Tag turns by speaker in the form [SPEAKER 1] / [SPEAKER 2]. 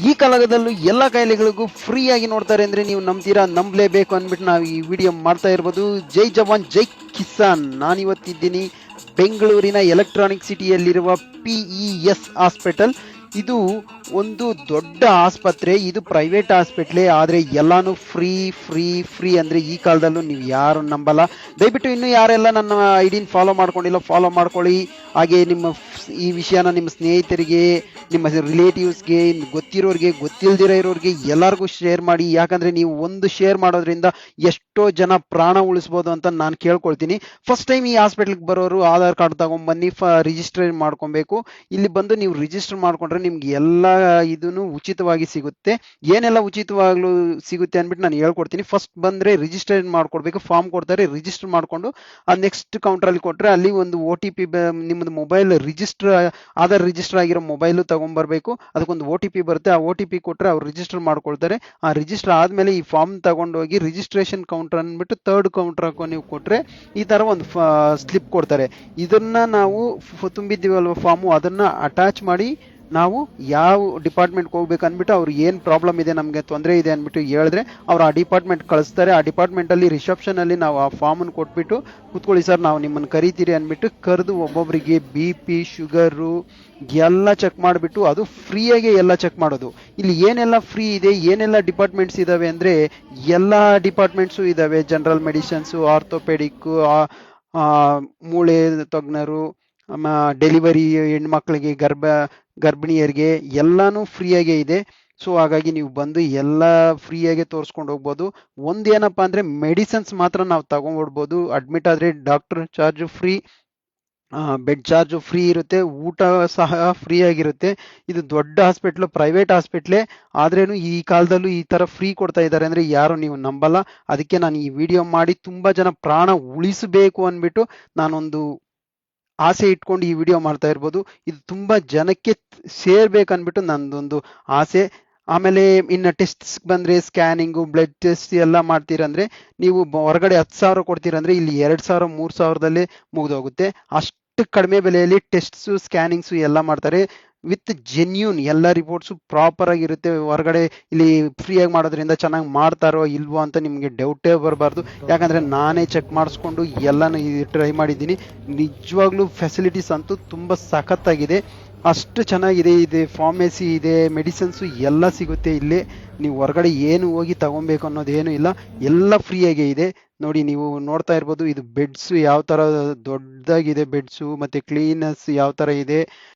[SPEAKER 1] ಈ ಕಾಲದಲ್ಲೂ ಎಲ್ಲ ಕಾಯಿಲೆಗಳಿಗೂ ಫ್ರೀ ಆಗಿ ನೋಡ್ತಾರೆ ಅಂದ್ರೆ ನೀವು ನಂಬ್ತೀರಾ? ನಂಬಲೇಬೇಕು ಅಂದ್ಬಿಟ್ಟು ನಾವು ಈ ವಿಡಿಯೋ ಮಾಡ್ತಾ ಇರ್ಬೋದು. ಜೈ ಜವಾನ್ ಜೈ ಕಿಸಾನ್. ನಾನಿವತ್ತಿದ್ದೀನಿ ಬೆಂಗಳೂರಿನ ಎಲೆಕ್ಟ್ರಾನಿಕ್ ಸಿಟಿಯಲ್ಲಿರುವ PES ಹಾಸ್ಪಿಟಲ್. ಇದು ಒಂದು ದೊಡ್ಡ ಆಸ್ಪತ್ರೆ. ಇದು ಪ್ರೈವೇಟ್ ಹಾಸ್ಪಿಟ್ಲೆ, ಆದ್ರೆ ಎಲ್ಲಾನು ಫ್ರೀ ಫ್ರೀ ಫ್ರೀ ಅಂದ್ರೆ ಈ ಕಾಲದಲ್ಲೂ ನೀವು ಯಾರು ನಂಬಲ್ಲ. ದಯವಿಟ್ಟು ಇನ್ನು ಯಾರೆಲ್ಲ ನನ್ನ ಐಡಿನ ಫಾಲೋ ಮಾಡ್ಕೊಂಡಿಲ್ಲ ಫಾಲೋ ಮಾಡ್ಕೊಳ್ಳಿ. ಹಾಗೆ ಈ ವಿಷಯನ ನಿಮ್ಮ ಸ್ನೇಹಿತರಿಗೆ, ನಿಮ್ಮ ರಿಲೇಟಿವ್ಸ್ಗೆ, ಗೊತ್ತಿರೋರಿಗೆ, ಗೊತ್ತಿಲ್ದಿರೋ ಇರೋರಿಗೆ ಎಲ್ಲರಿಗೂ ಶೇರ್ ಮಾಡಿ. ಯಾಕಂದ್ರೆ ನೀವು ಒಂದು ಶೇರ್ ಮಾಡೋದ್ರಿಂದ ಎಷ್ಟೋ ಜನ ಪ್ರಾಣ ಉಳಿಸ್ಬೋದು ಅಂತ ನಾನು ಕೇಳ್ಕೊಳ್ತೀನಿ. ಫಸ್ಟ್ ಟೈಮ್ ಈ ಹಾಸ್ಪಿಟ್ಲ್ಗೆ ಬರೋರು ಆಧಾರ್ ಕಾರ್ಡ್ ತಗೊಂಡ್ಬನ್ನಿ, ರಿಜಿಸ್ಟರ್ ಮಾಡ್ಕೊಬೇಕು. ಇಲ್ಲಿ ಬಂದು ನೀವು ರಿಜಿಸ್ಟರ್ ಮಾಡ್ಕೊಂಡ್ರೆ ನಿಮ್ಗೆ ಎಲ್ಲ ಇದನ್ನು ಉಚಿತವಾಗಿ ಸಿಗುತ್ತೆ. ಏನೆಲ್ಲ ಉಚಿತವಾಗ್ಲೂ ಸಿಗುತ್ತೆ ಅಂದ್ಬಿಟ್ಟು ನಾನು ಹೇಳ್ಕೊಡ್ತೀನಿ. ಫಸ್ಟ್ ಬಂದ್ರೆ ರಿಜಿಸ್ಟರ್ ಮಾಡ್ಕೊಡ್ಬೇಕು, ಫಾರ್ಮ್ ಕೊಡ್ತಾರೆ, ರಿಜಿಸ್ಟರ್ ಮಾಡ್ಕೊಂಡು ಆ ನೆಕ್ಸ್ಟ್ ಕೌಂಟರ್ ಅಲ್ಲಿ ಕೊಟ್ರೆ ಅಲ್ಲಿ ಒಂದು OTP, ನಿಮ್ಮದು ಮೊಬೈಲ್ ರಿಜಿಸ್ಟರ್, ಆಧಾರ್ ರಿಜಿಸ್ಟರ್ ಆಗಿರೋ ಮೊಬೈಲು ತಗೊಂಡ್ಬರ್ಬೇಕು. ಅದಕ್ಕೊಂದು OTP ಬರುತ್ತೆ. ಆ OTP ಕೊಟ್ರೆ ಅವ್ರು ರಿಜಿಸ್ಟರ್ ಮಾಡ್ಕೊಳ್ತಾರೆ. ಆ ರಿಜಿಸ್ಟರ್ ಆದ್ಮೇಲೆ ಈ ಫಾರ್ಮ್ ತಗೊಂಡೋಗಿ ರಿಜಿಸ್ಟ್ರೇಷನ್ ಕೌಂಟರ್ ಅಂದ್ಬಿಟ್ಟು ಥರ್ಡ್ ಕೌಂಟರ್ ನೀವು ಕೊಟ್ರೆ ಈ ತರ ಒಂದು ಸ್ಲಿಪ್ ಕೊಡ್ತಾರೆ. ಇದನ್ನ ನಾವು ತುಂಬಿದ್ದೀವಲ್ವ ಫಾರ್ಮು, ಅದನ್ನ ಅಟ್ಯಾಚ್ ಮಾಡಿ ನಾವು ಯಾವ ಡಿಪಾರ್ಟ್ಮೆಂಟ್ಗೆ ಹೋಗ್ಬೇಕು ಅಂದ್ಬಿಟ್ಟು ಅವ್ರು ಏನು ಪ್ರಾಬ್ಲಮ್ ಇದೆ, ನಮಗೆ ತೊಂದರೆ ಇದೆ ಅಂದ್ಬಿಟ್ಟು ಹೇಳಿದ್ರೆ ಅವ್ರು ಆ ಡಿಪಾರ್ಟ್ಮೆಂಟ್ ಕಳಿಸ್ತಾರೆ. ಆ ಡಿಪಾರ್ಟ್ಮೆಂಟಲ್ಲಿ ರಿಸೆಪ್ಷನಲ್ಲಿ ನಾವು ಆ ಫಾರ್ಮನ್ನು ಕೊಟ್ಬಿಟ್ಟು ಕೂತ್ಕೊಳ್ಳಿ ಸರ್ ನಾವು ನಿಮ್ಮನ್ನು ಕರಿತೀರಿ ಅಂದ್ಬಿಟ್ಟು ಕರೆದು ಒಬ್ಬೊಬ್ಬರಿಗೆ BP, ಶುಗರು ಎಲ್ಲ ಚೆಕ್ ಮಾಡಿಬಿಟ್ಟು ಅದು ಫ್ರೀಯಾಗೆ ಎಲ್ಲ ಚೆಕ್ ಮಾಡೋದು. ಇಲ್ಲಿ ಏನೆಲ್ಲ ಫ್ರೀ ಇದೆ, ಏನೆಲ್ಲ ಡಿಪಾರ್ಟ್ಮೆಂಟ್ಸ್ ಇದಾವೆ ಅಂದರೆ ಎಲ್ಲ ಡಿಪಾರ್ಟ್ಮೆಂಟ್ಸು ಇದಾವೆ. ಜನರಲ್ ಮೆಡಿಸಿನ್ಸು, ಆರ್ಥೋಪೆಡಿಕ್ಕು, ಮೂಳೆ ತಜ್ಞರು, ಡೆಲಿವರಿ ಹೆಣ್ಮಕ್ಳಿಗೆ, ಗರ್ಭಿಣಿಯರಿಗೆ ಎಲ್ಲಾನು ಫ್ರೀಯಾಗೆ ಇದೆ. ಸೊ ಹಾಗಾಗಿ ನೀವು ಬಂದು ಎಲ್ಲ ಫ್ರೀಯಾಗೆ ತೋರಿಸ್ಕೊಂಡು ಹೋಗ್ಬೋದು. ಒಂದೇನಪ್ಪ ಅಂದರೆ ಮೆಡಿಸಿನ್ಸ್ ಮಾತ್ರ ನಾವು ತಗೊಂಡ್ಬಿಡ್ಬೋದು. ಅಡ್ಮಿಟ್ ಆದರೆ doctor charge free, bed charge free ಇರುತ್ತೆ, ಊಟ ಸಹ ಫ್ರೀ ಆಗಿರುತ್ತೆ. ಇದು ದೊಡ್ಡ ಹಾಸ್ಪಿಟ್ಲು, ಪ್ರೈವೇಟ್ ಹಾಸ್ಪಿಟ್ಲೇ, ಆದ್ರೇನು ಈ ಕಾಲದಲ್ಲೂ ಈ ಥರ ಫ್ರೀ ಕೊಡ್ತಾ ಇದ್ದಾರೆ ಅಂದರೆ ಯಾರು ನೀವು ನಂಬಲ್ಲ. ಅದಕ್ಕೆ ನಾನು ಈ ವಿಡಿಯೋ ಮಾಡಿ ತುಂಬ ಜನ ಪ್ರಾಣ ಉಳಿಸಬೇಕು ಅಂದ್ಬಿಟ್ಟು ನಾನೊಂದು ಆಸೆ ಇಟ್ಕೊಂಡು ಈ ವಿಡಿಯೋ ಮಾಡ್ತಾ ಇರ್ಬೋದು. ಇದು ತುಂಬಾ ಜನಕ್ಕೆ ಸೇರ್ಬೇಕನ್ಬಿಟ್ಟು ನಂದೊಂದು ಆಸೆ. ಆಮೇಲೆ ಇನ್ನು ಟೆಸ್ಟ್ಸ್ ಬಂದ್ರೆ ಸ್ಕ್ಯಾನಿಂಗು, ಬ್ಲಡ್ ಟೆಸ್ಟ್ ಎಲ್ಲ ಮಾಡ್ತೀರಂದ್ರೆ ನೀವು ಹೊರಗಡೆ 10,000 ಕೊಡ್ತೀರಂದ್ರೆ ಇಲ್ಲಿ 2,000 3,000ದಲ್ಲೇ ಮುಗಿದೋಗುತ್ತೆ. ಅಷ್ಟು ಕಡಿಮೆ ಬೆಲೆಯಲ್ಲಿ ಟೆಸ್ಟ್ಸು, ಸ್ಕ್ಯಾನಿಂಗ್ಸು ಎಲ್ಲ ಮಾಡ್ತಾರೆ. ವಿತ್ ಜೆನ್ಯೂನ್ ಎಲ್ಲ ರಿಪೋರ್ಟ್ಸು ಪ್ರಾಪರ್ ಆಗಿರುತ್ತೆ. ಹೊರಗಡೆ ಇಲ್ಲಿ ಫ್ರೀಯಾಗಿ ಮಾಡೋದ್ರಿಂದ ಚೆನ್ನಾಗಿ ಮಾಡ್ತಾರೋ ಇಲ್ವೋ ಅಂತ ನಿಮಗೆ ಡೌಟೇ ಬರಬಾರ್ದು. ಯಾಕಂದರೆ ನಾನೇ ಚೆಕ್ ಮಾಡಿಸ್ಕೊಂಡು ಎಲ್ಲನೂ ಟ್ರೈ ಮಾಡಿದ್ದೀನಿ. ನಿಜವಾಗ್ಲೂ ಫೆಸಿಲಿಟೀಸ್ ಅಂತೂ ತುಂಬ ಸಖತ್ತಾಗಿದೆ, ಅಷ್ಟು ಚೆನ್ನಾಗಿದೆ. ಇದೆ ಫಾರ್ಮೆಸಿ ಇದೆ, ಮೆಡಿಸಿನ್ಸು ಎಲ್ಲ ಸಿಗುತ್ತೆ ಇಲ್ಲಿ. ನೀವು ಹೊರಗಡೆ ಏನು ಹೋಗಿ ತಗೊಬೇಕು ಅನ್ನೋದೇನು ಇಲ್ಲ, ಎಲ್ಲ ಫ್ರೀಯಾಗೆ ಇದೆ. ನೋಡಿ ನೀವು ನೋಡ್ತಾ ಇರ್ಬೋದು, ಇದು ಬೆಡ್ಸು ಯಾವ ಥರ ದೊಡ್ಡದಾಗಿದೆ, ಬೆಡ್ಸು ಮತ್ತು ಕ್ಲೀನಸ್ ಯಾವ ಥರ ಇದೆ.